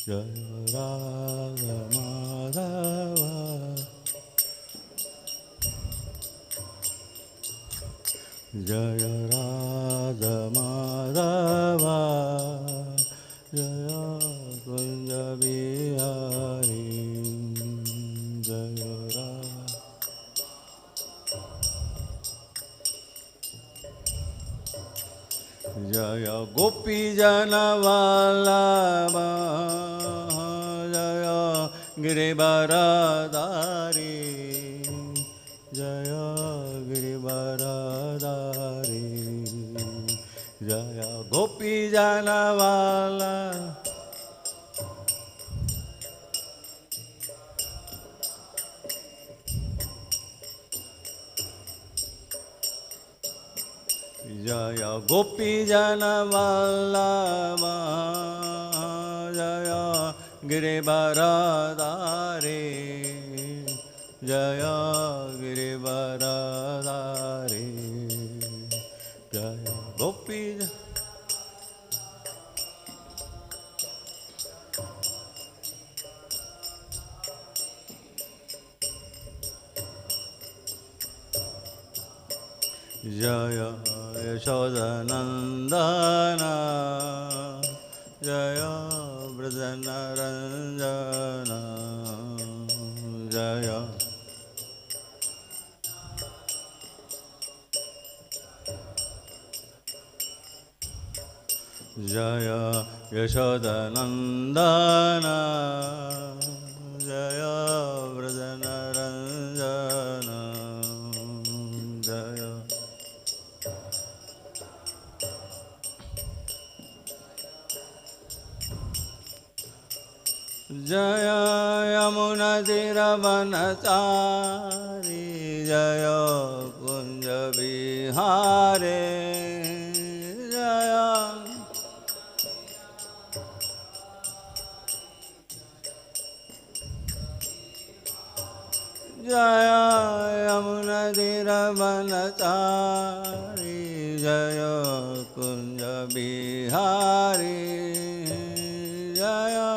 Jaya Radha Madhava Jaya Radha Madhava Jaya Kunja Bihari Jaya Radha Jaya Gopi Jana Vallabha Jaya Girivaradhari Jaya Girivaradhari Jaya Gopi Jana Vallabha Jaya Gopi Jana Vallabha Jaya Girivaradhari Jaya Girivaradhari Jaya Gopi Jaya Yashodanandana Jaya Vrajanaranjana Jaya Jaya Yashodanandana Jaya Vrajanaranjana Jaya Jaya Yamuna Tiravanachari Jaya Kunja Bihare Jaya Jaya Yamuna Tiravanachari Jaya Kunja Bihare Jaya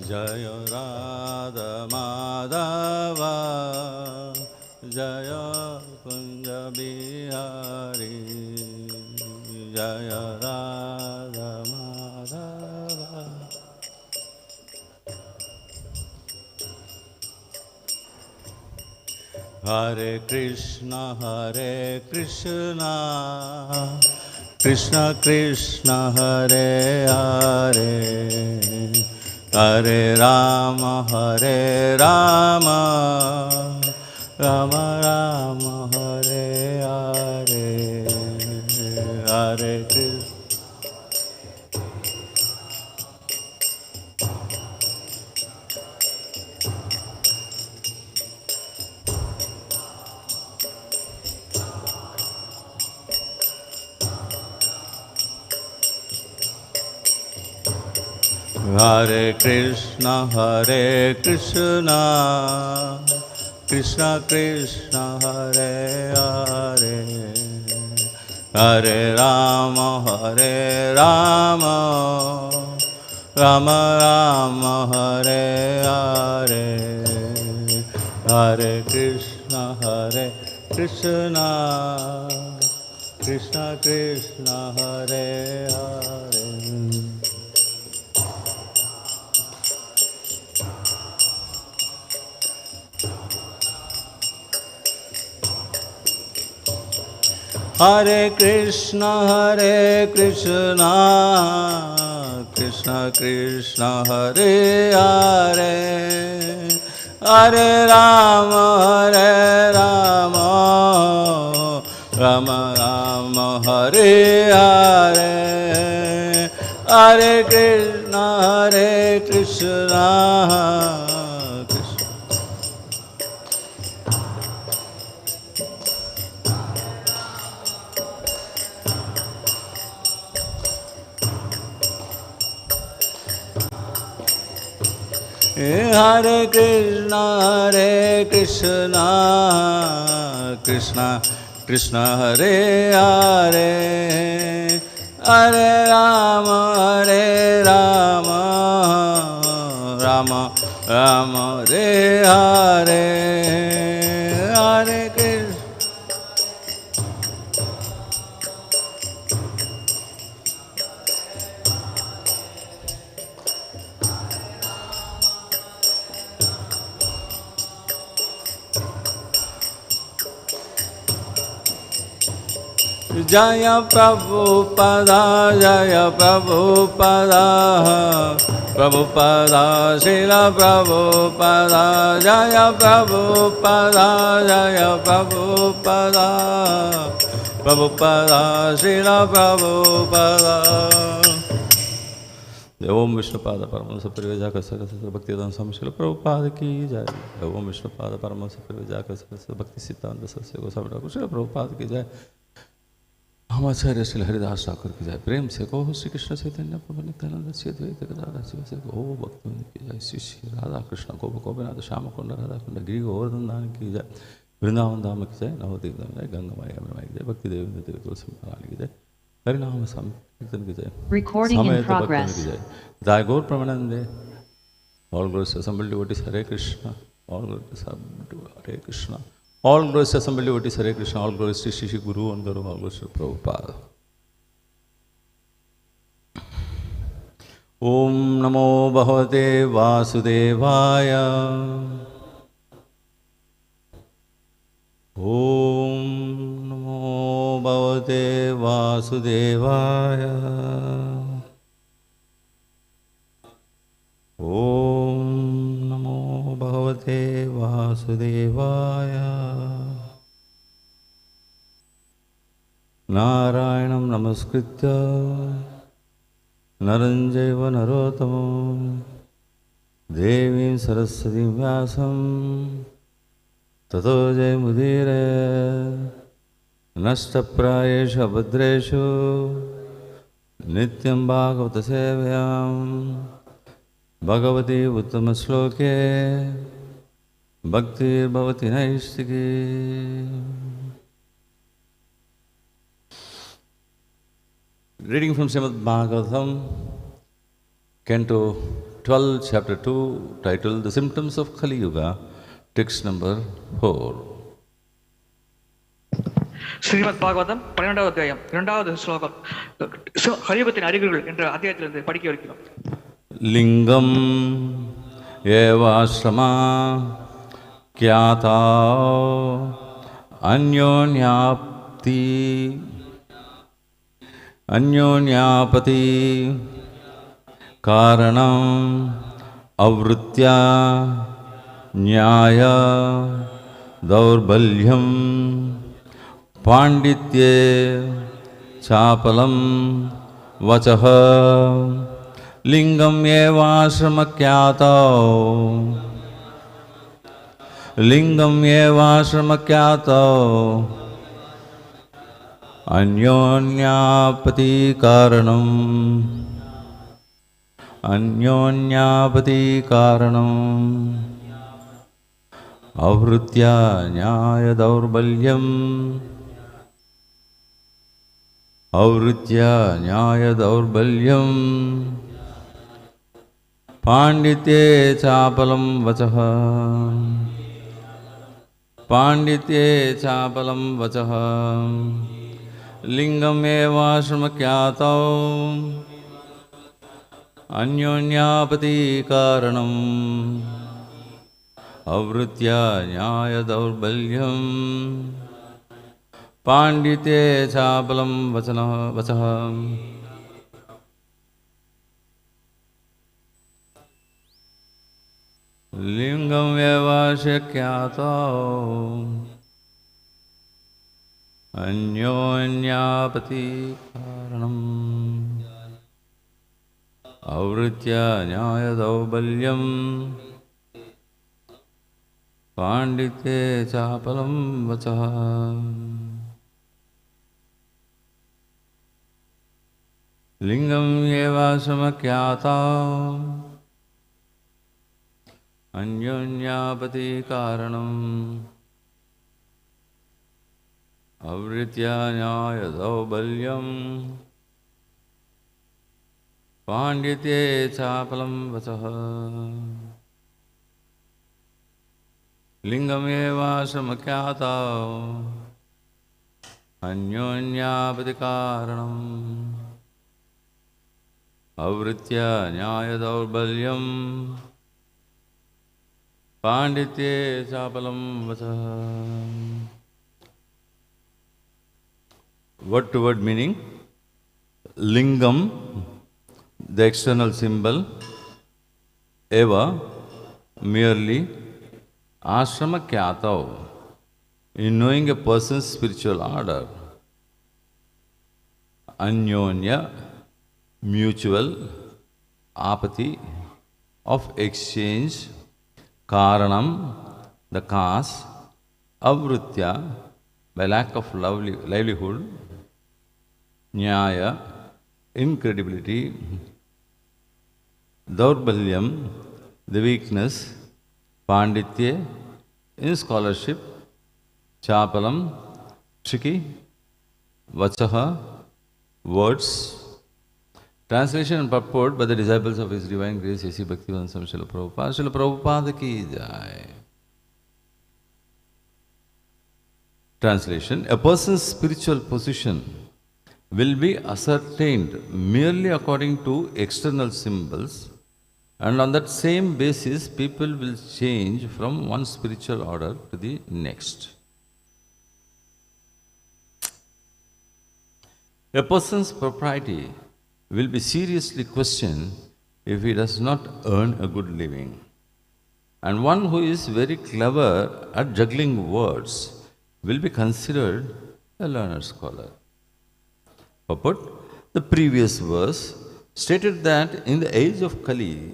Jaya Radha Madhava Jaya Kunja Bihari Jaya Radha Madhava Hare Krishna Krishna Krishna Hare Hare Hare Rama Rama Rama Hare Hare Hare Krishna Hare Krishna Krishna Krishna Hare Hare Hare Rama Rama Rama Hare Hare Hare Krishna Krishna Krishna Hare Hare Hare Krishna Krishna Krishna Hare Hare Hare Rama Rama Rama Hare Hare Hare Krishna Hare Krishna Krishna Krishna Hare Hare Hare Ram Ram Ram Hare Hare Hare Krishna. जय प्रभुपदा जय प्रभुपदा प्रभुपदा श्रील प्रभुपदा जय प्रभुपदा जय प्रभुपदा प्रभुपदा श्रील प्रभुपदा। ओम विष्णुपाद परमहंस परिव्राजक सरस्वती भक्तिवेदांत स्वामी श्रील प्रभुपाद की जय। ओम विष्णुपाद परमहंस परिव्राजक सरस्वती भक्ति सिद्धांत सरस्वती गोस्वामी ठाकुर श्रील प्रभुपाद की जय। हम आचार्य श्री हरिदास ठाकुर की जय। प्रेम से कहो श्री कृष्ण चैतन्य प्रभु नित्यानंद श्री अद्वैत गदाधर शिवासादि गौर भक्तवृंद की जय। श्री श्री राधा कृष्ण गोपिनाथ श्याम कुंड राधा कुंड गिरि गोवर्धन धाम की जय। वृंदावन धाम की जय। नवदीप धाम जय। गंगा मैया की जय। भक्ति देवी देवी तुलसी महारानी की जय। हरिनाम संकीर्तन की जय। समेत भक्तवृंद की जय। जय गौर प्रेमानंदे। All glories to assembled devotees Hare Krishna. All glories to Hare Krishna. All glories to assembled devotees Hare Krishna. All glories to Shri Guru and Guru. All glories to Prabhupada. Om Namo Bhagavate Vasudevaya. Om Namo Bhagavate Vasudevaya. Om Namo Bhagavate Vasudevaya. Narayanam Namaskritya Naram Jaiva Narottamam Devim Saraswatim Vyasam Tato Jayamudire Nashtaprayeshu Abhadreshu Nityam Bhagavata Sevayam Bhagavati Uttama Shloke Bhaktir Bhavati Naistiki. Reading from Srimad Bhagavatam, Canto 12, Chapter 2, titled The Symptoms of Kali Yuga, text number 4. Srimad Bhagavatam 12வது அத்தியாயம் 2வது ஸ்லோகம். கலியுகத்தின் அறிகுறிகள் என்ற அத்தியாயத்திலிருந்து படிக்க இருக்கிறோம். लिङ्गम् evāśrama-khyātāv anyonyāpatti-kāraṇam avṛttyā nyāya-daurbalyaṁ pāṇḍitye cāpalam vacaḥ liṅgam evāśrama-khyātāv liṅgam evāśrama-khyātāv anyonyāpatti-kāraṇam anyonyāpatti-kāraṇam avṛttyā nyāya-daurbalyaṁ avṛttyā nyāya-daurbalyaṁ pāṇḍitye cāpalam vacaḥ pāṇḍitye cāpalam vacaḥ liṅgam evāśrama-khyātau anyonyāpatti-kāraṇam avṛttyā nyāya-daurbalyaṁ pāṇḍitye cāpalam vacaḥ. Liṅgam evāśrama-khyātau anyonyāpatti-kāraṇam avṛttyā nyāya-daurbalyaṁ pāṇḍitye cāpalam vacaḥ. Liṅgam evāśrama-khyātau anyonyāpatti-kāraṇam avṛttyā nyāya-daurbalyam pāṇḍitye cāpalam vacaḥ liṅgam evāśrama-khyātāv anyonyāpatti-kāraṇam avṛttyā nyāya-daurbalyaṁ pāṇḍitye cāpalam vacaḥ. Word to word meaning: liṅgam, the external symbol, eva, merely, āśrama-khyātau, in knowing a person's spiritual order, anyonya, mutual, āpatti, of exchange, kāraṇam, the cause, avṛttyā, by lack of livelihood, nyāya, incredibility, daurbalyam, the weakness, pāṇḍitye, in scholarship, cāpalam, tricky, vacaḥ, words. Translation and purport by the disciples of His Divine Grace A.C. Bhaktivedanta Swami Srila Prabhupada. Srila Prabhupada ki jai. Translation: a person's spiritual position will be ascertained merely according to external symbols, and on that same basis people will change from one spiritual order to the next. A person's propriety will be seriously questioned if he does not earn a good living. And one who is very clever at juggling words will be considered a learned scholar. Purport: the previous verse stated that in the age of Kali,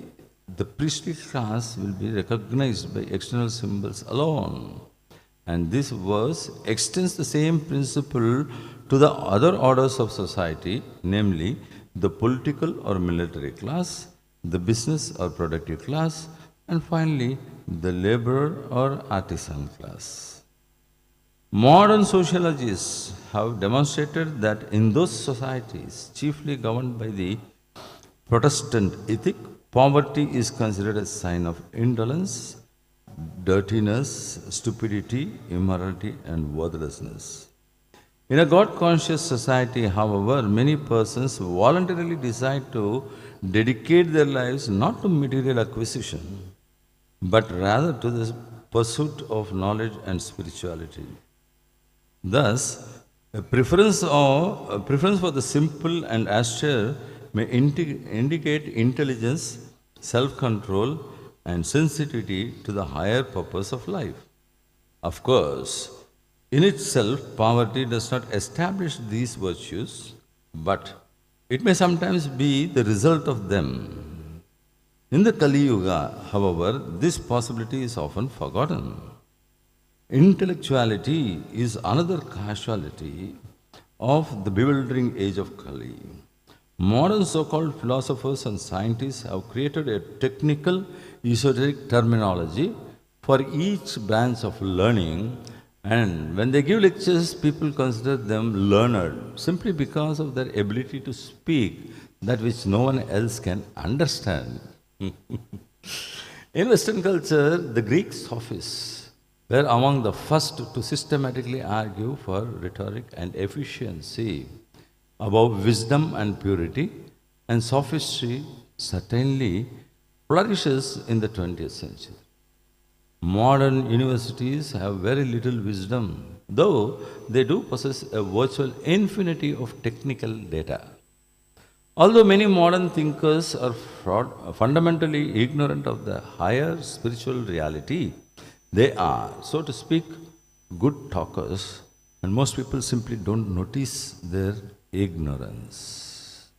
the priestly class will be recognized by external symbols alone. And this verse extends the same principle to the other orders of society, namely the political or military class, the business or productive class, and finally the laborer or artisan class. Modern sociologists have demonstrated that in those societies chiefly governed by the Protestant ethic, poverty is considered a sign of indolence, dirtiness, stupidity, immorality, and worthlessness. In a God-conscious society, however, many persons voluntarily decide to dedicate their lives not to material acquisition, but rather to the pursuit of knowledge and spirituality. Thus, a preference for the simple and austere may indicate intelligence, self-control, and sensitivity to the higher purpose of life. Of course, in itself, poverty does not establish these virtues, but it may sometimes be the result of them. In the Kali Yuga, however, this possibility is often forgotten. Intellectuality is another casualty of the bewildering age of Kali. Modern so-called philosophers and scientists have created a technical, esoteric terminology for each branch of learning, and when they give lectures, people consider them learned simply because of their ability to speak that which no one else can understand. In Western culture, the Greek sophists were among the first to systematically argue for rhetoric and efficiency above wisdom and purity, and sophistry certainly flourishes in the 20th century. Modern universities have very little wisdom, though they do possess a virtual infinity of technical data. Although many modern thinkers are fundamentally ignorant of the higher spiritual reality, they are, so to speak, good talkers, and most people simply don't notice their ignorance.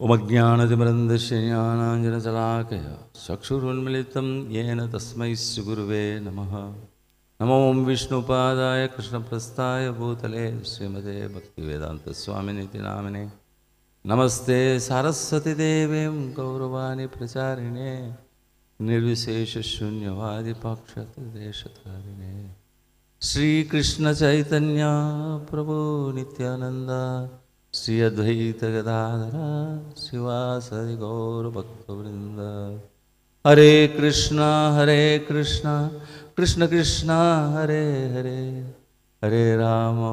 Om ajnānatimirandasya jnānāñjana-salākaya chakshurunmilitam yena tasmai sri-gurave namaha. Namo Vishnu-pādāya Krishna-prasthāya bhūtale Srimate Bhaktivedanta Swamini-ti namine. Namaste Saraswati-devim Gauravani-pracharine Nirvisesha-shunyavadi-pakshata-deshatarine Shri Krishna Chaitanya Prabhu Nityananda Shri Advaita Gadadhara Srivasadi Gaura Bhakta-vrinda. Hare Krishna Krishna Krishna Hare Hare, Hare Rama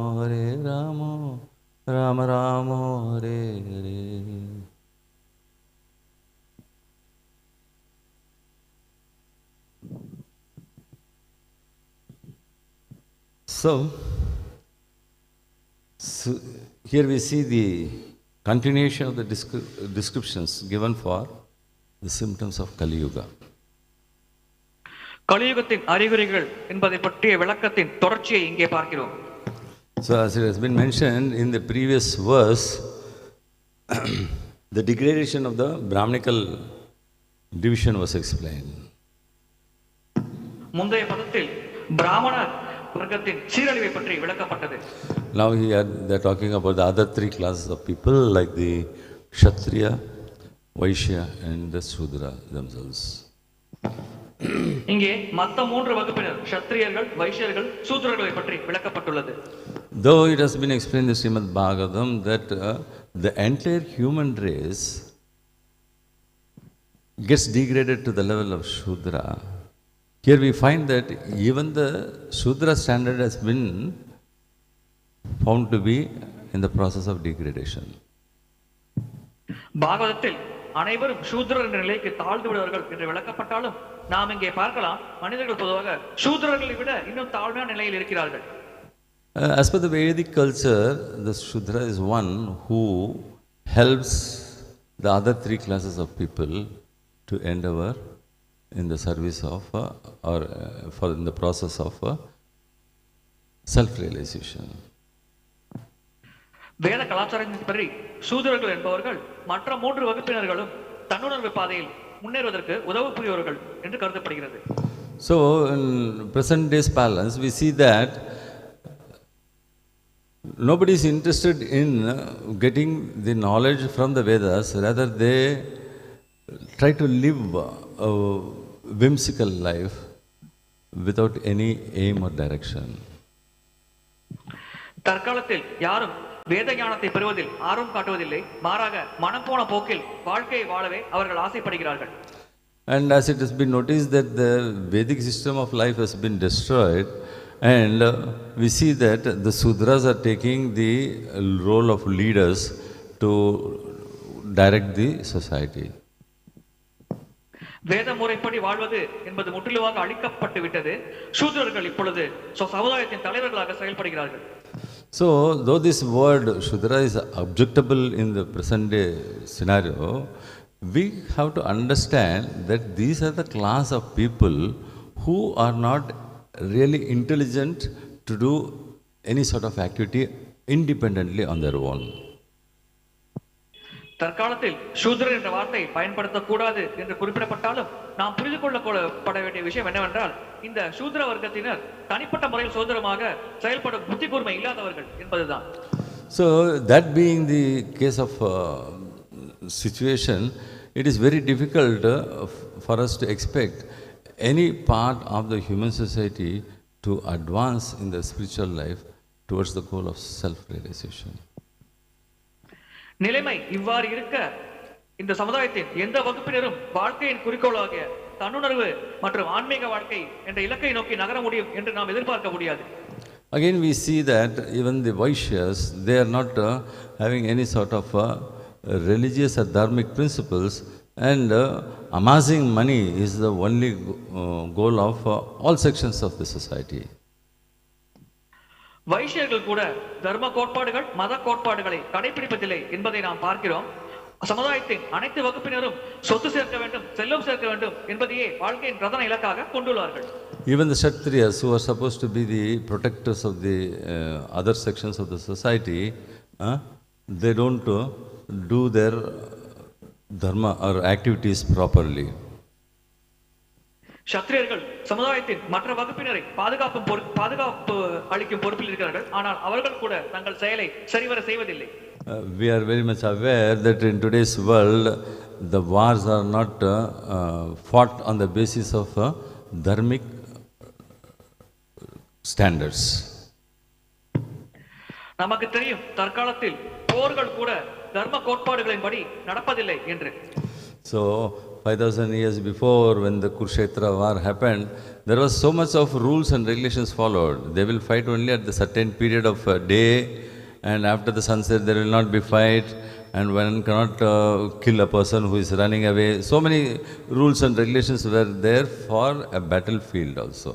Rama Rama Hare Hare. So here we see the continuation of the descriptions given for the symptoms of Kali Yuga. கலியுகத்தின் அறிகுறிகள் என்பதை பற்றிய விளக்கத்தின் தொடர்ச்சியை இங்கே பார்க்கிறோம். So as it has been mentioned in the previous verse, the degradation of the Brahmanical division was explained. முந்தைய பதத்தில் பிராமண வர்க்கத்தின் சீரழிவை பற்றி விளக்கப்பட்டது. Now here they are talking about the other three classes of people like the Kshatriya, Vaishya and the Shudra themselves. இங்கே மற்ற மூன்று வகுப்பினர் க்ஷத்ரியர்கள், வைஷ்யர்கள், சூத்ரர்களை பற்றி விளக்கப்பட்டுள்ளது. Though it has been explained in Srimad Bhagavatam that the entire human race gets degraded to the level of Shudra, here we find that even the Shudra standard has been found to be in the process of degradation. பாகவதத்தில் அனைவரும் சூத்ரர் என்ற நிலைக்கு தாழ்ந்து விடுவார்கள் என்று விளக்கப்பட்டாலும் நாம் இங்கே பார்க்கலாம் மனிதர்கள் பொதுவாக சூத்ரர்களை விட இன்னும் தாழ்மையான நிலையில் இருக்கிறார்கள். As per the Vedic culture, the Shudra is one who helps the other three classes of people to endeavor in the service of in the process of self-realization. வேத கலாச்சாரத்தின்படி சூத்ரர்கள் என்பவர்கள் மற்ற மூன்று வகுப்பினர்களும் தன்னுணர்வு பாதையில் முன்னேறுவதற்கு உதவு புரியோர்கள் என்று கருதப்படுகிறது. So in present day's balance we see that nobody is interested in getting the knowledge from the Vedas, rather they try to live a whimsical life without any aim or direction. தற்காலத்தில் யாரும் வேத ஞானத்தை பெறுவதில் ஆர்வம் காட்டுவதில்லை, மாறாக மனம் போன போக்கில் வாழ்க்கையை வாழவே அவர்கள் ஆசைப்படுகிறார்கள். And as it has been noticed that the Vedic system of life has been destroyed, and we see that the Sudras are taking the role of leaders to direct the society. வேத முறைப்படி வாழ்வது என்பது முற்றிலுமாக அழிக்கப்பட்டு விட்டது. சூத்ரர்கள் இப்பொழுது சமுதாயத்தின் தலைவர்களாக செயல்படுகிறார்கள். So though this word Shudra is objectable in the present day scenario, we have to understand that these are the class of people who are not really intelligent to do any sort of activity independently on their own. தற்காலத்தில் சூத்ரர் என்ற வார்த்தை பயன்படுத்தக்கூடாது என்று குறிப்பிடப்பட்டாலும் நாம் புரிந்து கொள்ளப்பட வேண்டிய விஷயம் என்னவென்றால் இந்த சூத்ர வர்க்கத்தினர் தனிப்பட்ட முறையில் சுதந்திரமாக செயல்படும் புத்தி கூர்மை இல்லாதவர்கள் என்பதுதான். So that being the case of situation, it is very difficult for us to expect any part of the human society to advance in the spiritual life towards the goal of self-realization. நிலைமை இவ்வாறு இருக்க இந்த சமுதாயத்தின் எந்த வகுப்பினரும் வாழ்க்கையின் குறிக்கோளாகிய தன்னுணர்வு மற்றும் ஆன்மீக வாழ்க்கை என்ற இலக்கை நோக்கி நகர முடியும் என்று நாம் எதிர்பார்க்க முடியாது. Again we see that even the Vaishyas, they are not having any sort of religious or dharmic principles, and amassing money is the only goal of all sections of the society. வைஷ்யர்கள் கூட தர்ம கோட்பாடுகள் மத கோட்பாடுகளை கடைபிடிப்பதில்லை என்பதை நாம் பார்க்கிறோம். சமுதாயத்தின் அனைத்து வகுப்பினரும் சொத்து சேர்க்க வேண்டும், செல்வம் சேர்க்க வேண்டும் என்பதையே வாழ்க்கையின் பிரதான இலக்காக கொண்டுள்ளார்கள். Even the Kshatriyas, who are supposed to be the protectors of the other sections of the society, they don't do their dharma or activities properly. க்ஷத்ரியர்கள் சமுதாயத்தின் மற்ற வகுப்பினரை பாதுகாப்பு அளிக்கும் பொறுப்பில் இருக்கிறார்கள், ஆனால் அவர்கள் கூட தங்கள் செயலை சரிவர செய்வதில்லை. We are very much aware that in today's world the wars are not fought on the basis of dharmic standards. நமக்கு தெரியும் தற்காலத்தில் போர்கள் கூட தர்ம கோட்பாடுகளின்படி நடப்பதில்லை என்று. So 5,000 years before, when the Kurukshetra war happened, there was so much of rules and regulations followed. They will fight only at the certain period of day, and after the sunset there will not be fight, and one cannot kill a person who is running away. So many rules and regulations were there for a battlefield also.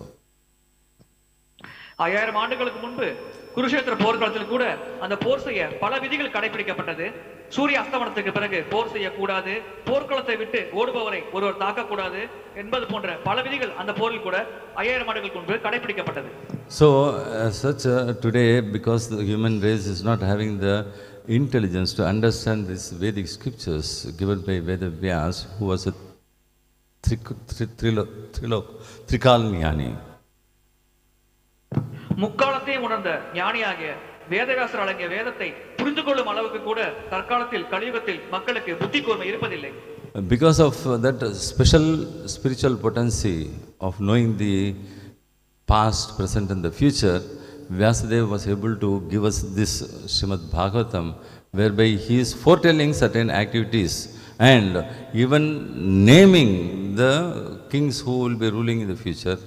5000 ஆண்டுகளுக்கு முன்பு குருஷேத்திர போர்க்களத்தில் கூட அந்த போர் செய்ய பல விதிகள் கடைபிடிக்கப்பட்டது. சூரிய அஸ்தமனத்துக்கு பிறகு போர் செய்யக்கூடாது, போர்க்களத்தை விட்டு ஓடுபவரை ஒருவர் தாக்கக்கூடாது என்பது போன்ற பல விதிகள் அந்த போரில் கூட 5000 ஆண்டுகளுக்கு முன்பு கடைபிடிக்கப்பட்டது. So today, because the human race is not having the intelligence to understand these Vedic scriptures given by Vedavyas, who was a Trikalnyāni. முக்காலத்தையும் உணர்ந்த ஞானியாகிய வேதவியாசர் அடங்கிய வேதத்தை புரிந்து கொள்ளும் அளவுக்கு கூட தற்காலத்தில் கலியுகத்தில் மக்களுக்கு புத்தி கூர்மை இருப்பதில்லை. Because of that special spiritual potency of knowing the past, present and the future, Vyasadeva was able to give us this Srimad Bhagavatam, whereby he is foretelling certain activities and even naming the kings who will be ruling in the future.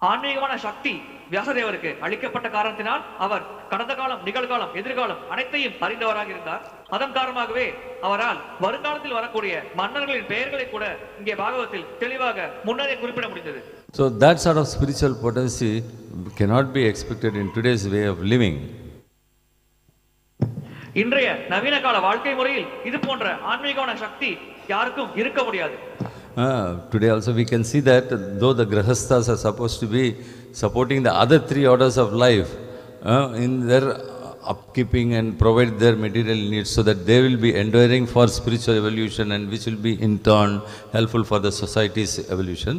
ஆன்மீகமான சக்தி வியாசதேவருக்கு அளிக்கப்பட்ட காரணத்தினால் அவர் கடந்த காலம், நிகழ்காலம், எதிர்காலம் அனைத்தையும் அறிந்தவராக இருந்தார். அதன் காரணமாகவே அவரால் வருங்காலத்தில் வரக்கூடிய மன்னர்களின் பெயர்களை கூட இங்கே பாகவத்தில் தெளிவாக முன்னரே குறிப்பிட முடிந்தது. So that sort of spiritual potency cannot be expected in today's way of living. இன்றைய நவீன கால வாழ்க்கை முறையில் இது போன்ற ஆன்மீகமான சக்தி யாருக்கும் இருக்க முடியாது. Today also we can see that though the grahasthas are supposed to be supporting the other three orders of life in their upkeeping and provide their material needs so that they will be enduring for spiritual evolution and which will be in turn helpful for the society's evolution,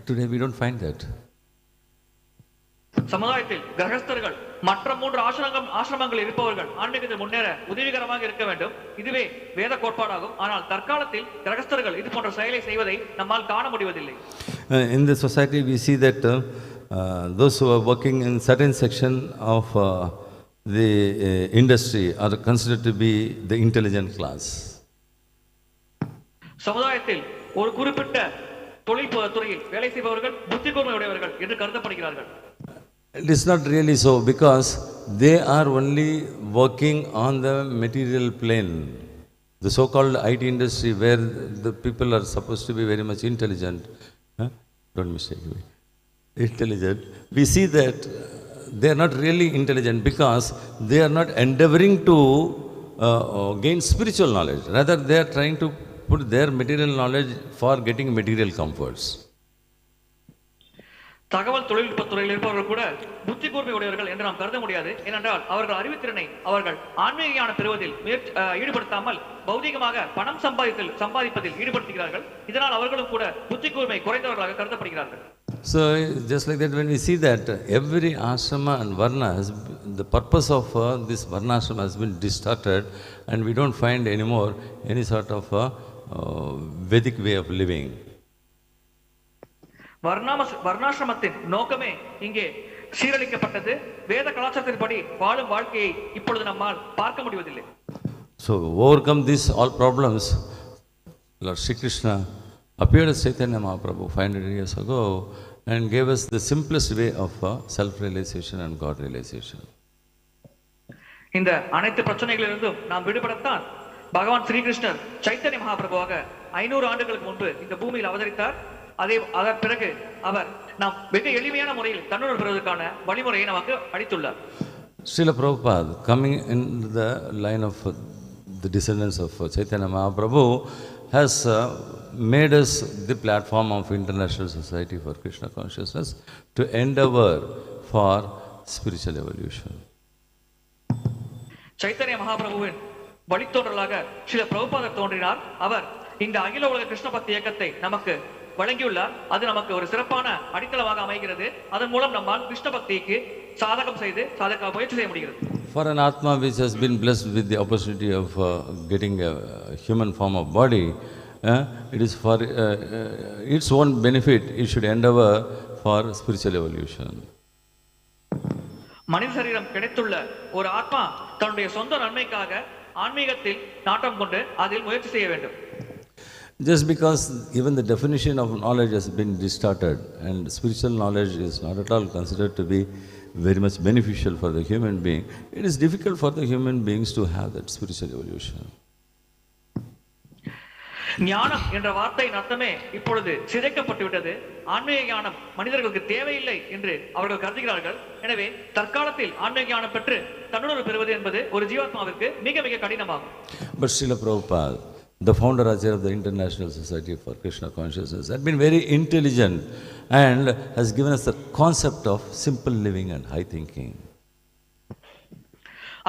today we don't find that. சமுதாயத்தில் கிரகஸ்தர்கள் மற்ற 3 ஆசிரமங்கள் இருப்பவர்கள் ஆன்மீகத்தில் முன்னேற உதவிகரமாக இருக்க வேண்டும். இதுவே வேத கோட்பாடாகும். ஆனால் தற்காலத்தில் கிரகஸ்தர்கள் இது போன்ற செயலை செய்வதை நம்மால் காண முடிவதில்லை. In the society we see that those who are working in certain section of the industry are considered to be the intelligent class. சமுதாயத்தில் ஒரு குறிப்பிட்ட தொழில் துறையில் வேலை செய்பவர்கள் புத்தி கூர்மை உடையவர்கள் என்று கருதப்படுகிறார்கள். It is not really so, because they are only working on the material plane. The so-called IT industry, where the people are supposed to be very much intelligent, don't mistake me, intelligent, we see that they are not really intelligent because they are not endeavoring to gain spiritual knowledge. Rather, they are trying to put their material knowledge for getting material comforts. தகவல் தொழில்நுட்பத் துறையில் இருப்பவர்கள் கூட புத்தி கூர்மை உடையவர்கள் என்று நாம் கருத முடியாது. ஏனென்றால் அவர்கள் அறிவுத்திறனை அவர்கள் ஆன்மீக ஞானம் பெறுவதில் ஈடுபடுத்தாமல் பௌதிகமாக பணம் சம்பாதிப்பதில் ஈடுபடுத்துகிறார்கள். இதனால் அவர்களும் கூட புத்தி கூர்மை குறைந்தவர்களாக கருதப்படுகிறார்கள். So just like that, when we see that every ashrama and varna the purpose of this varnashrama has been distorted, and we don't find anymore any sort of Vedic way of living. வர்ணாசிரமத்தின் நோக்கமே இங்கே சீரழிக்கப்பட்டது. வேத கலாச்சாரத்தின்படி வாழும் வாழ்க்கையை இப்பொழுது நம்மால் பார்க்க முடிவதில்லை. So overcome these all problems, Lord Shri Krishna appeared as Chaitanya Mahaprabhu 500 years ago and gave us the simplest way of self-realization and God realization. இந்த அனைத்து பிரச்சனைகளிலிருந்தும் நாம் விடுபடத்தான் பகவான் ஸ்ரீகிருஷ்ணர் சைத்தன்ய மகாபிரபுவாக 500 ஆண்டுகளுக்கு முன்பு இந்த பூமியில் அவதரித்தார். அதன் பிறகு அவர் நாம் மிக எளிமையான முறையில் தன்னுணர்வு பெறுவதற்கான வழிமுறையை நமக்கு அளித்துள்ளார். Srila Prabhupada, coming in the line of the descendants of Chaitanya Mahaprabhu, has made us the platform of International Society for Krishna Consciousness to endeavor for spiritual evolution. Chaitanya மகாபிரபுவின் வழித்தோன்றலாக Srila பிரபுபாதர் தோன்றினார். அவர் இந்த அகில உலக கிருஷ்ண பக்தி இயக்கத்தை நமக்கு வழங்கியுள்ளார். அது நமக்கு ஒரு சிறப்பான அடித்தளமாக அமைகிறது. அதன் மூலம் நம்மால் கிருஷ்ண பக்திக்கு சாதக முயற்சி செய்ய முடிகிறது. For an Atma which has been blessed with the opportunity of getting a human form of body, it is for its own benefit it should endeavor for spiritual evolution. மனித சரீரம் கிடைத்துள்ள ஒரு ஆத்மா தன்னுடைய சொந்த நன்மைக்காக ஆன்மீகத்தில் நாட்டம் கொண்டு அதில் முயற்சி செய்ய வேண்டும். Just because even the definition of knowledge has been distorted and spiritual knowledge is not at all considered to be very much beneficial for the human being, it is difficult for the human beings to have that spiritual evolution. ஞானம் என்ற வார்த்தையின் அர்த்தமே இப்பொழுது சிதைக்கப்பட்டு விட்டது. ஆன்மீக ஞானம் மனிதர்களுக்கு தேவையில்லை என்று அவர்கள் கருதுகிறார்கள். எனவே தற்காலத்தில் ஆன்மீக ஞானம் பெற்று தன்னுணர்வு பெறுவது என்பது ஒரு ஜீவாத்மாவிற்கு மிக மிக கடினமாகும். But Srila Prabhupada, the founder Acharya of the International Society for Krishna Consciousness, had been very intelligent and has given us the concept of simple living and high thinking.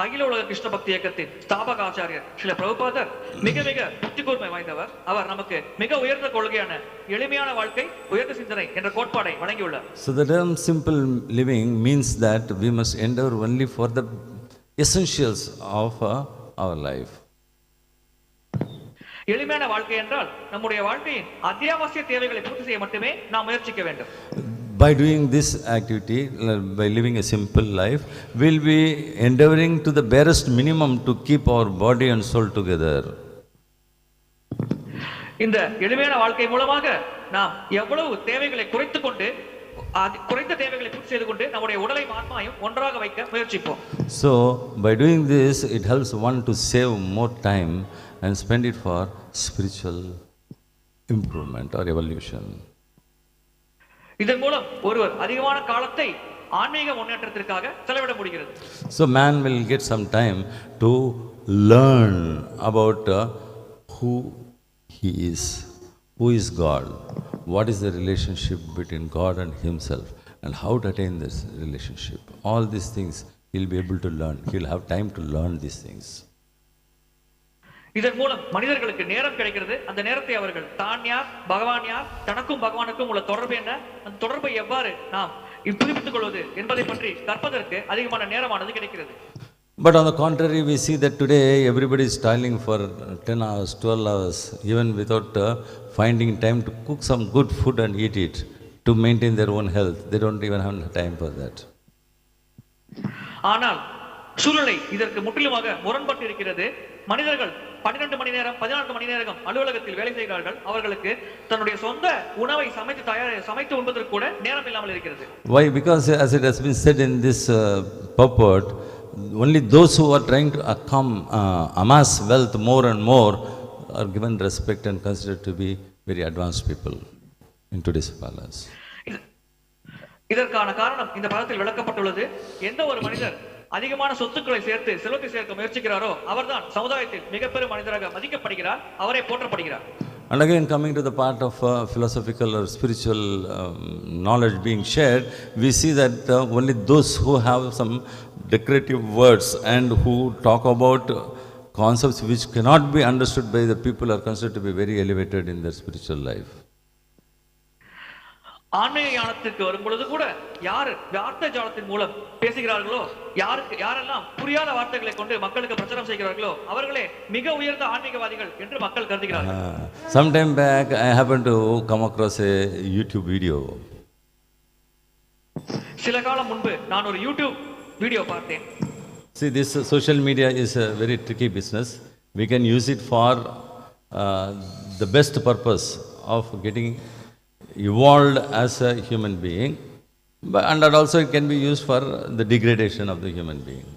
அகில உலக கிருஷ்ண பக்தி இயக்கத்தின் ஸ்தாபக ஆச்சாரியர் ஸ்ரீல பிரபுபாதர் மிக மிக புத்தி கூர்மை வாய்ந்தவர். அவர் நமக்கு மிக உயர்ந்த கொள்கையான எளிமையான வாழ்க்கை உயர்ந்த சிந்தனை என்ற கோட்பாடை வழங்கியுள்ளார். So the term simple living means that we must endeavor only for the essentials of our life. எளிமையான வாழ்க்கை என்றால் நம்முடைய வாழ்க்கையின் அத்தியாவசிய தேவைகளை பூர்த்தி செய்ய மட்டுமே நாம் முயற்சிக்க வேண்டும். By doing this activity, by living a simple life, we'll be endeavoring to the barest minimum to keep our body and soul together. இந்த எளிமையான வாழ்க்கை மூலமாக நாம் எவ்வளவு தேவைகளை குறைத்துக்கொண்டு குறைந்த தேவைகளை பூர்த்தி செய்து கொண்டு நம்முடைய உடலையும் ஆத்மாவையும் ஒன்றாக வைக்க முயற்சிப்போம். So by doing this, it helps one to save more time and spend it for spiritual improvement or evolution. இதன் மூலம் ஒருவர் அதிகமான காலத்தை ஆன்மீக முன்னேற்றத்திற்காக செலவிட முடிகிறது. So man will get some time to learn about who he is, who is God, what is the relationship between God and himself, and how to attain this relationship. All these things he'll be able to learn. He'll have time to learn these things. இதன் மூலம் மனிதர்களுக்கு நேரம் கிடைக்கிறது. அந்த நேரத்தை அவர்கள் தான் யார், பகவான் யார், தனக்கும் பகவானுக்கும் உள்ள தொடர்பு என்ன, அந்த தொடர்பை எவ்வாறு நாம் புதுப்பித்துக் கொள்வது என்பதை பற்றி கற்பதற்கு அதிகமான நேரமானது கிடைக்கிறது. But on the contrary, we see that today everybody is toiling for 10 hours, 12 hours, even without finding time to cook some good food and eat it to maintain their own health. They don't even have time for that. ஆனால் சூழ்நிலை இதற்கு முற்றிலுமாக முரண்பட்டு இருக்கிறது. மனிதர்கள் 12 மணி நேரம் 14 மணி நேரம் அலுவலகத்தில் வேலை செய்கிறார்கள். அவர்களுக்கு தன்னுடைய சொந்த உணவை சமைத்து உண்பதற்கு கூட நேரம் இல்லாமல் இருக்கிறது. Why? Because as it has been said in this purport, only those who are trying to amass wealth more and more are given respect and considered to be very advanced people in today's palace. இதற்கான காரணம் இந்த பதத்தில் விளக்கப்பட்டுள்ளது. எந்த ஒரு மனிதர் அதிகமான சொத்துக்களை சேர்த்து செல்வத்தை சேர்க்க முயற்சிக்கிறாரோ அவர்தான் சமுதாயத்தில் மிகப்பெரும் மனிதராக மதிக்கப்படுகிறார், அவரே போற்றப்படுகிறார். And again, coming to the part of philosophical or spiritual knowledge being shared, we see that only those who have some decorative words and who talk about concepts which cannot be understood by the people are considered to be very elevated in their spiritual life. ஆன்மீக ஞானத்திற்கு வரும் பொழுது கூட யார் வார்த்தை ஜாலத்தின் மூலம் பேசுகிறார்களோ, யாரெல்லாம் புரியாத வார்த்தைகளை கொண்டு மக்களுக்கு பிரச்சாரம் செய்கிறார்களோ அவர்களே மிக உயர்ந்த ஆன்மீகவாதிகள் என்று மக்கள் கருதுகிறார்கள். Some time back I happened to come across a YouTube video. சில காலம் முன்பு நான் ஒரு யூடியூப் வீடியோ பார்த்தேன். See, this social media is a very tricky business. We can use it for the best purpose of getting evolved as a human being, and that also it can be used for the degradation of the human being.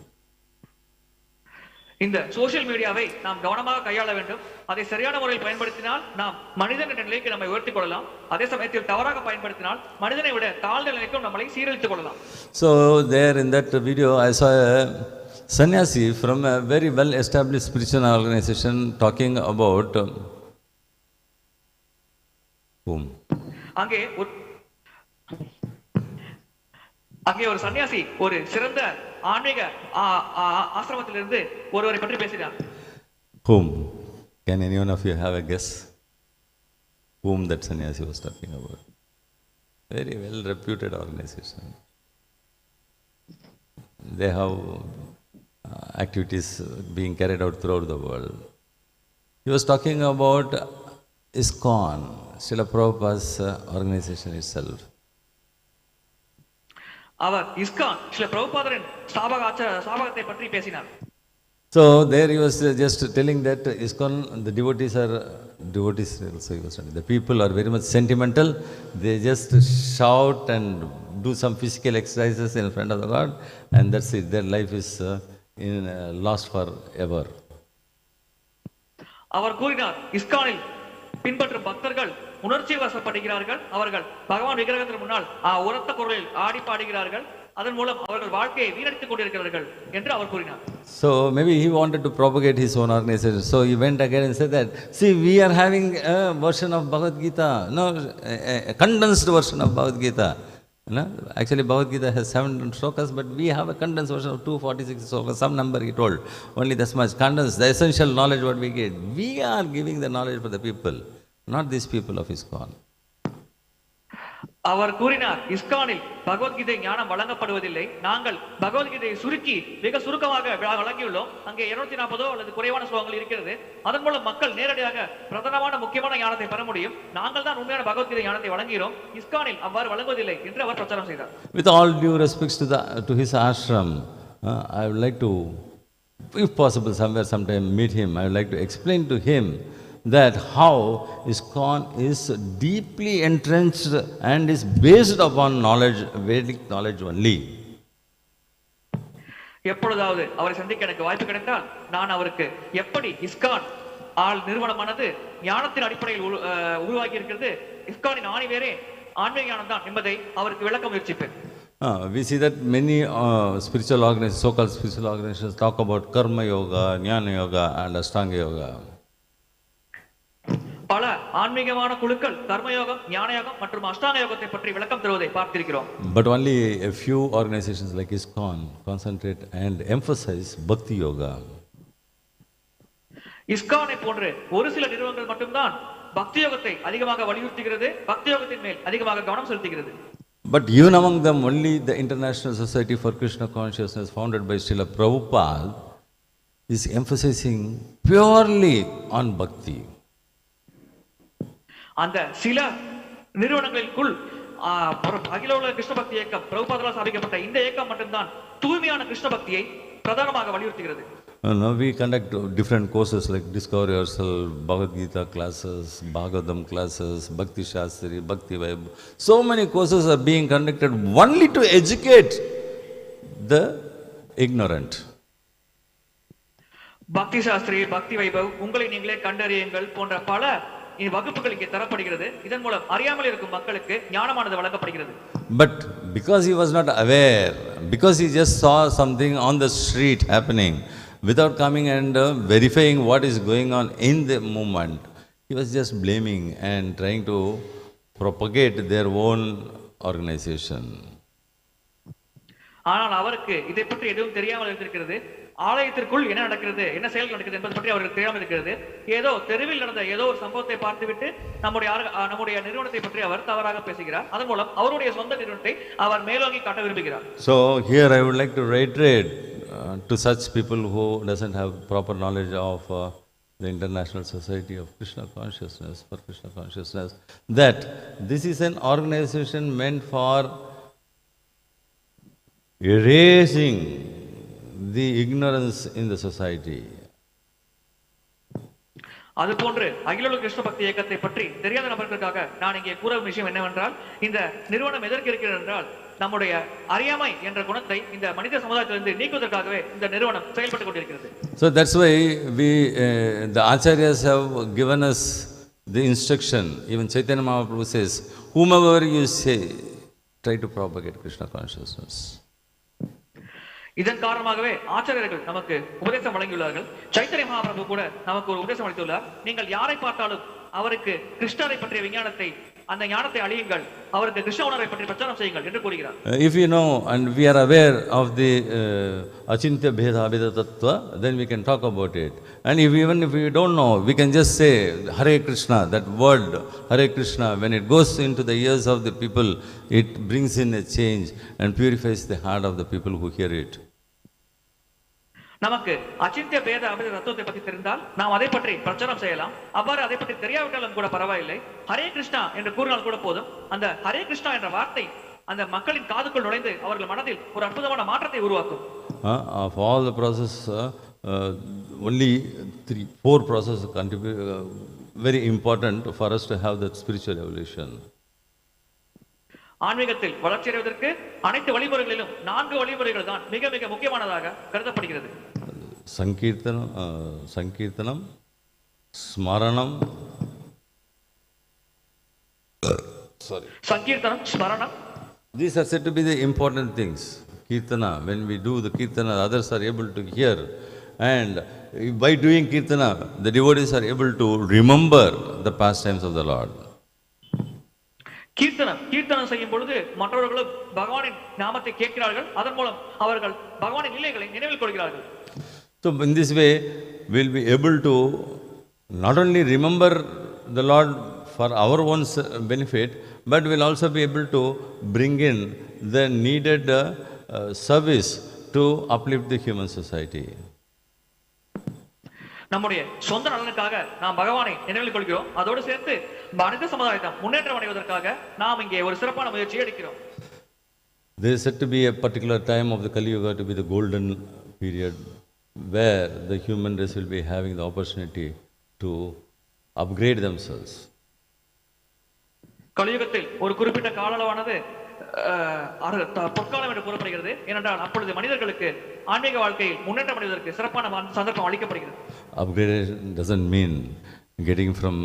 இந்த social மீடியாவை நாம் கவனமாக கையாள வேண்டும். அதை சரியான முறையில் பயன்படுத்தினால் நாம் மனிதன் என்ற நிலைக்கு நம்மை உயர்த்திக் கொள்ளலாம். அதே சமயத்தில் தவறாக பயன்படுத்தினால் மனிதனை விட தாழ்ந்த நிலைக்கும் நம்மளை சீரழித்துக் கொள்ளலாம். So there in that video I saw a sannyasi from a very well established spiritual organization talking about whom? அங்கே ஒரு சன்னியாசி ஒரு சிறந்த ஆன்மீக ஆசிரமத்திலிருந்து ஒருவரை பற்றி பேசினார். Whom? Can anyone of you have a guess whom that sannyasi was talking about? Very well reputed organization. They have activities being carried out throughout the world. He was talking about ISKCON, Srila Prabhupada's organization itself. Our ISKCON Srila பிரபுபாதரின் ஸ்தாபகத்தை பற்றி பேசினார். So there he was just telling that ISKCON, the devotees also he was telling. The people are very much sentimental. They just shout and do some physical exercises in front of the God, and that's it. Their life is lost forever. அவர் கூறினார், இஸ்கானில் பின்பற்றும் பக்தர்கள் உணர்ச்சி வசப்படுகிறார்கள். அவர்கள் பகவான் விக்கிரகத்தின் முன்னால் உரத்த குரலில் ஆடி பாடுகிறார்கள். அதன் மூலம் அவர்கள் வாழ்க்கையை வீணடித்துக் கொண்டிருக்கிறார்கள் என்று அவர் கூறினார். So maybe he wanted to propagate his own organization. So he went again and said that, see, we are having a version of Bhagavad Gita, no, a condensed version of Bhagavad Gita. No? Actually, Bhagavad Gita has 700 slokas, but we have a condensed version of 246 slokas, some number he told. Only this much condensed, the essential knowledge what we get. We are giving the knowledge for the people, not these people of ISKCON. அவர் கூறினார், இஸ்கானில் பகவத்கீதை ஞானம் வழங்கப்படுவதில்லை. நாங்கள் பகவத்கீதையை சுருக்கி மிக சுருக்கமாக வழங்கியுள்ளோம். அங்கே 240 அல்லது குறைவான ஸ்லோகங்கள் இருக்கிறது. அதன் மூலம் மக்கள் நேரடியாக பிரதானமான முக்கியமான ஞானத்தை பெற முடியும். நாங்கள் தான் உண்மையான பகவத்கீதை ஞானத்தை வழங்குகிறோம். இஸ்கானில் அவ்வாறு வழங்குவதில்லை என்று அவர் பிரச்சாரம் செய்தார். With all due respects to his ashram, I would like to, if possible, sometime meet him. I would like to explain to him that how ISKCON is deeply entrenched and is based upon knowledge, Vedic knowledge only. எப்பொழுதாவது அவரை சந்திக்க எனக்கு வாய்ப்பு கிடைத்தால் நான் அவருக்கு எப்படி ISKCON நிறுவனமானது ஞானத்தின் அடிப்படையில் உருவாகி இருக்கிறது, இஸ்கானின் ஆணிவேரே ஆன்மீக ஞானம் தான் என்பதை அவருக்கு விளக்க முயற்சிப்பேன். We see that many spiritual organizations, so-called spiritual organizations, talk about karma yoga, jnana yoga and ashtanga yoga. பல ஆன்மீகமான குழுக்கள் கர்மயோகம், ஞானயோகம் மற்றும் அஷ்டாங்க யோகத்தை பற்றி விளக்கம் தருவதை பார்த்திருக்கிறோம். But only a few organizations like ISKCON concentrate and emphasize bhakti yoga. இஸ்கானை போன்ற ஒரு சில நிறுவனங்கள் மட்டும்தான் பக்தி யோகத்தை அதிகமாக வலியுறுத்துகிறது, பக்தி யோகத்தின் மேல் அதிகமாக கவனம் செலுத்துகிறது. But even among them, only the International Society for Krishna Consciousness, founded by Srila Prabhupada, is emphasizing purely on bhakti. அந்த சில நிறுவனங்களுக்குள் அகில உலக கிருஷ்ண பக்தி இயக்கம், பிரபுபாதரால் ஸ்தாபிக்கப்பட்ட இந்த இயக்கம் மட்டும்தான் தூய்மையான கிருஷ்ண பக்தியை பிரதானமாக வலியுறுத்துகிறது. Now we conduct different courses like Discover Yourself, Bhagavad Gita classes, Bhagavatam classes, Bhakti Shastri, Bhakti Vibe. So many courses are being conducted only to educate the ignorant. பக்தி சாஸ்திரி, பக்தி வைபவ், உங்களை நீங்களே கண்டறியுங்கள் போன்ற பல வகுப்புகள் இங்கே தரப்படுகிறது. இதன் மூலம் அறியாமல் இருக்கும் மக்களுக்கு ஞானமானது வழங்கப்படுகிறது. But because he was not aware, because he just saw something on the street happening without coming and verifying what is going on in the movement, he was just blaming and trying to propagate their own organization. ஆனால் அவருக்கு இதை பற்றி எதுவும் தெரியாமல் இருக்கிறது. ஆலயத்திற்குள் என்ன நடக்கிறது, என்ன செயல் நடக்கிறது என்பது பற்றி அவருக்கு தெரியாமல் இருக்கிறது. ஏதோ தெருவில் நடந்த ஏதோ ஒரு சம்பவத்தை பார்த்துவிட்டு நம்முடைய நிறுவனத்தை பற்றி அவர் தவறாக பேசுகிறார். அதன் மூலம் அவருடைய சொந்த நிறுவனத்தை அவர் மேலோங்கி காட்ட விரும்புகிறார். So here I would like to reiterate to such people who doesn't have proper knowledge of the International Society of Krishna Consciousness, for Krishna Consciousness, that this is an organization meant for erasing the ignorance in the society. அதுபோன்று அகில உலக கிருஷ்ண பக்தி இயக்கத்தை பற்றி தெரியாத நபர்களுக்காக நான் இங்கே கூற விஷயம் என்னவென்றால், இந்த நிறுவனம் எதற்கு இருக்கிறது என்றால் நம்முடைய அறியாமை என்ற குணத்தை இந்த மனித சமுதாயத்திலிருந்து நீக்குவதற்காகவே இந்த நிறுவனம் செயல்பட்டுக் கொண்டிருக்கிறது. So that's why the acharyas have given us the instruction. Even Chaitanya Mahaprabhu says, whomever you say, try to propagate Krishna consciousness. இதன் காரணமாகவே ஆச்சாரியர்கள் நமக்கு உபதேசம் வழங்கியுள்ளார்கள். சைத்தன்ய மகாபிரபு கூட நமக்கு ஒரு உபதேசம் அளித்துள்ளார். நீங்கள் யாரை பார்த்தாலும் அவருக்கு கிருஷ்ணரை பற்றிய விஞ்ஞானத்தை, அந்த ஞானத்தை அழியுங்கள், அவருக்கு கிருஷ்ண உணர்வை பற்றி பிரச்சாரம் செய்யுங்கள் என்று கூறுகிறார். If you know and we are aware of the achintya bheda abheda tattva, then we can talk about it. And even if we don't know, we can just say Hare Krishna. That word Hare Krishna, when it goes into the ears of the people, it brings in a change and purifies the heart of the people who hear it. நமக்கு அச்சிந்திய பேத அபேத தத்துவத்தை பற்றி தெரிந்தால் நாம் அதை பற்றி பிரச்சாரம் செய்யலாம். அவ்வாறு அதை பற்றி தெரியாவிட்டாலும் கூட பரவாயில்லை. ஹரே கிருஷ்ணா என்று கூறினால் கூட போதும். அந்த ஹரே கிருஷ்ணா என்ற வார்த்தை அந்த மக்களின் காதுக்குள் நுழைந்து அவர்கள் மனதில் ஒரு அற்புதமான மாற்றத்தை உருவாக்கும். Of all the process, only 4 processes contribute, very important for us to have that spiritual evolution. ஆன்மீகத்தில் வளர்ச்சி அடைவதற்கு அனைத்து வழிமுறைகளிலும் 4 வழிமுறைகள் தான் மிக மிக முக்கியமானதாக கருதப்படுகிறது. சங்கீர்த்தனம், ஸ்மரணம், சங்கீர்த்தனம், ஸ்மரணம். These are said to be the important things. Kirtana, when we do the kirtana, others are able to hear, and by doing kirtana, the devotees are able to remember the pastimes of the Lord. கீர்த்தனம் செய்யும் பொழுது மற்றவர்களும் பகவானின் நாமத்தை கேட்கிறார்கள், அதன் மூலம் அவர்கள் பகவானின் லீலைகளை நினைவில் கொள்கிறார்கள். So in this way we'll be able to not only remember the Lord for our own benefit, but we'll also be able to bring in the needed service to uplift the human society. நம்முடைய சொந்த நலனுக்காக நாம் பகவானை நினைவில் கொள்கிறோம், அதோடு சேர்த்து மனித சமுதாயத்தை முன்னேற்றம் அடைவதற்காக நாம் இங்கே ஒரு சிறப்பான முயற்சி எடுக்கிறோம். There is said to be a particular time of the Kali Yuga to be the golden period where the human race will be having the opportunity to upgrade themselves. கலியுகத்தில் ஒரு குறிப்பிட்ட கால அளவானது பொற்காலம் என்று கூறப்படுகிறது. ஏனென்றால் அப்பொழுது மனிதர்களுக்கு ஆன்மீக வாழ்க்கையில் முன்னேற்றம் அடைவதற்கு சிறப்பான சந்தர்ப்பம் அளிக்கப்படுகிறது. Upgradation doesn't mean getting from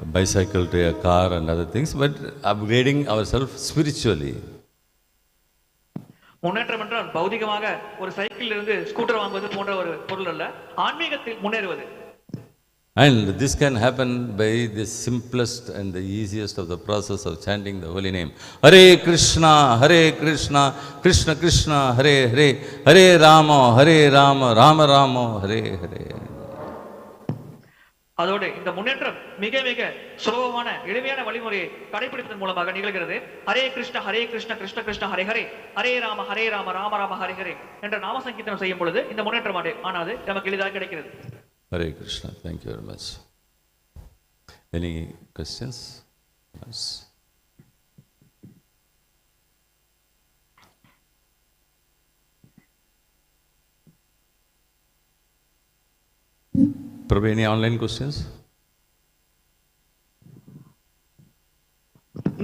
a bicycle to a car and other things, but upgrading ourselves spiritually. முன்னேற்றம் என்றால் பௌதிகமாக ஒரு சைக்கிள் இருந்து ஸ்கூட்டர் வாங்குவது போன்ற ஒரு பொருள் அல்ல, ஆன்மீகத்தில் முன்னேறுவது. And this can happen by the simplest and the easiest of the process of chanting the holy name. Hare Krishna, Krishna Krishna, Hare Hare, Hare Rama, Rama Rama, Hare Hare. அதோடு இந்த முன்னேற்றம் மிக மிக சுலபமான எளிமையான வழிமுறையை கடைபிடிப்பதன் மூலமாக நிகழ்கிறது. ஹரே கிருஷ்ண கிருஷ்ண கிருஷ்ண ஹரே ஹரே, ஹரே ராம ராம ராம ஹரே ஹரே என்ற நாம சங்கீர்த்தனம் செய்யும் பொழுது இந்த முன்னேற்றம் ஆனது நமக்கு எளிதாக கிடைக்கிறது. Hare Krishna. Thank you very much. Any questions? Yes. Prabhu, any online questions?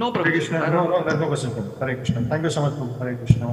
No, Prabhu. Hare Krishna. No, there's no question. Hare Krishna. Thank you so much, Prabhu. Hare Krishna.